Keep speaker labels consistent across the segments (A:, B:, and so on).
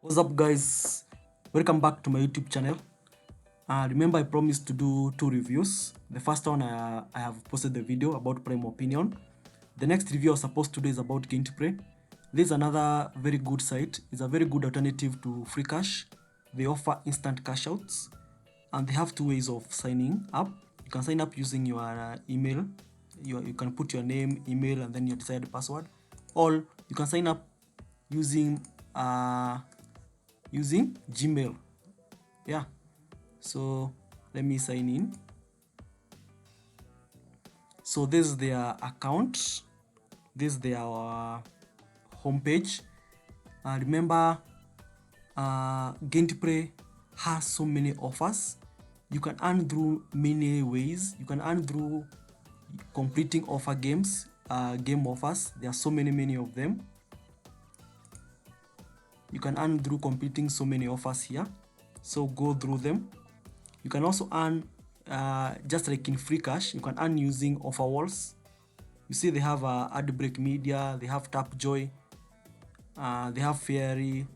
A: What's up, guys? Welcome back to my YouTube channel. Remember, I promised to do two reviews. The first one, I have posted the video about Prime Opinion. The next review I was supposed to do is about Gaintplay. This is another very good site. It's a very good alternative to Freecash. They offer instant cash outs, and they have two ways of signing up. You can sign up using your email. You can put your name, email, and then your desired password. Or you can sign up using Gmail. Yeah, so let me sign in. So this is their account, this is their homepage. Remember, Gaintplay has so many offers. You can earn through many ways. You can earn through completing offer games, game offers. There are so many of them. You can earn through completing so many offers here, so go through them. You can also earn just like in Freecash, you can earn using offer walls. You see they have ad break media, they have tap joy, they have fairy,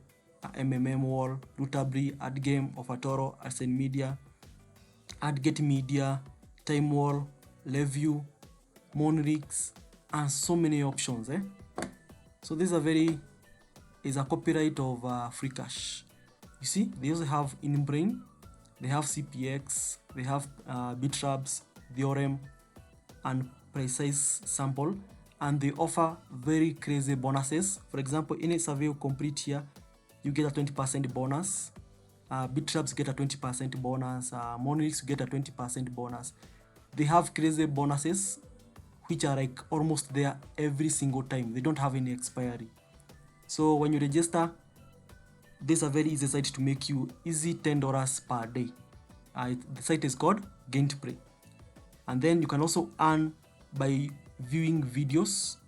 A: mmm wall, Rutabri, ad game, offertoro, ascend media, ad get media, time wall, review, monrix, and so many options. So these are is a copyright of Freecash. You see, they also have InBrain, they have CPX, they have Bitrabs, Theorem, and Precise Sample, and they offer very crazy bonuses. For example, in a survey you complete here, you get a 20% bonus. Bitrabs get a 20% bonus. Monolix get a 20% bonus. They have crazy bonuses which are like almost there every single time. They don't have any expiry. So when you register, this is a very easy site to make you easy $10 per day. The site is called Gaintplay. And then you can also earn by viewing videos.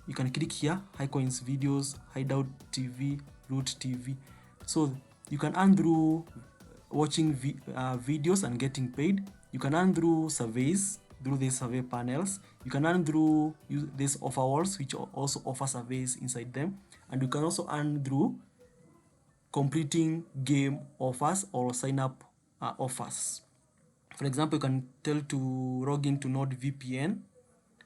A: You can click here, High Coins Videos, Hideout TV, Root TV. So you can earn through watching videos and getting paid. You can earn through surveys, through these survey panels. You can earn through these offer walls, which also offer surveys inside them. And you can also earn through completing game offers or sign up offers. For example, you can tell to log into NordVPN,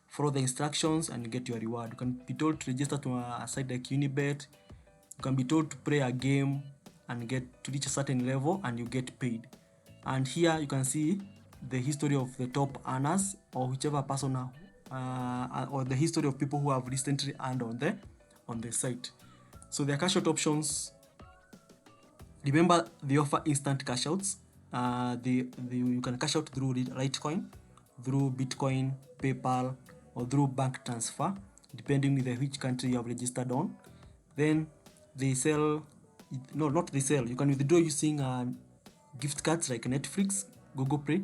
A: follow the instructions, and get your reward. You can be told to register to a site like Unibet. You can be told to play a game and get to reach a certain level, and you get paid. And here you can see the history of the top earners, or whichever person, or the history of people who have recently earned on the site. So their cash out options. Remember, they offer instant cash outs. You can cash out through Litecoin, through Bitcoin, PayPal, or through bank transfer, depending on which country you have registered on. Then they sell, no, not they sell. You can withdraw using gift cards like Netflix, Google Play,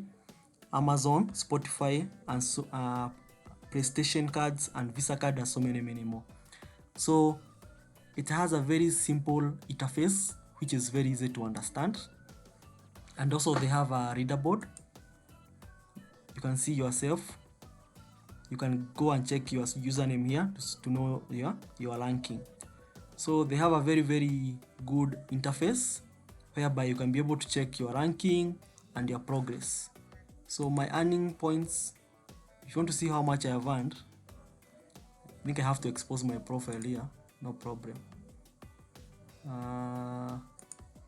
A: Amazon, Spotify, and PlayStation cards and Visa card, and so many more. So it has a very simple interface which is very easy to understand, and also they have a leaderboard. You can see yourself. You can go and check your username here to know your ranking. So they have a very good interface whereby you can be able to check your ranking and your progress. So my earning points, if you want to see how much I have earned, I think I have to expose my profile here. No problem.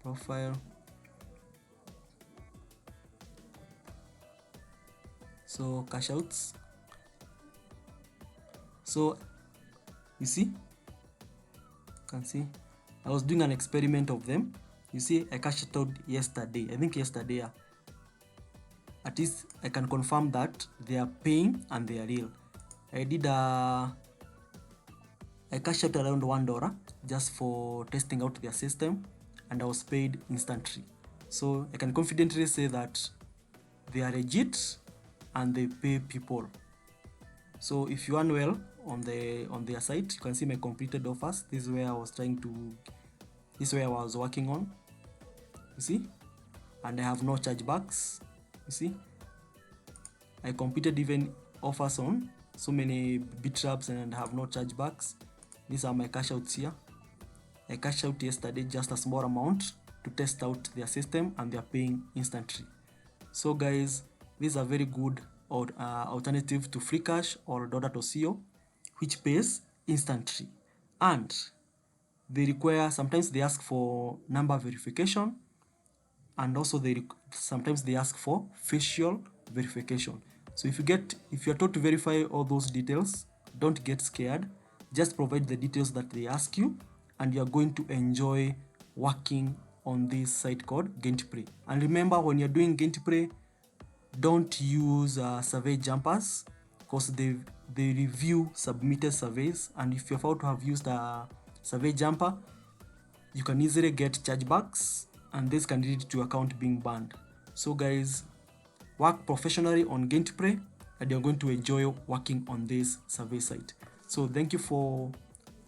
A: Profile. So cash outs. So you see, you can see I was doing an experiment of them. You see, I cashed out yesterday. I think yesterday. At least I can confirm that they are paying and they are real. I cashed out around $1 just for testing out their system, and I was paid instantly. So I can confidently say that they are legit and they pay people. So if you earn well on their site, you can see my completed offers. This is where I was working on. You see, and I have no chargebacks. You see, I completed even offers on so many Bitrabs and have no chargebacks. These are my cash outs here. I cashed out yesterday just a small amount to test out their system, and they are paying instantly. So guys, this is a very good alternative to Freecash or Dollar.co, which pays instantly, and they require, sometimes they ask for number verification, and also sometimes they ask for facial verification. So if you're told to verify all those details, don't get scared. Just provide the details that they ask you, and you're going to enjoy working on this site called Gaintplay. And remember, when you're doing Gaintplay, don't use survey jumpers, because they review submitted surveys, and if you're found to have used a survey jumper, you can easily get chargebacks, and this can lead to account being banned. So guys, work professionally on Gaintplay, and you're going to enjoy working on this survey site. So thank you for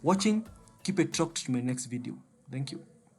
A: watching. Keep it locked to my next video. Thank you.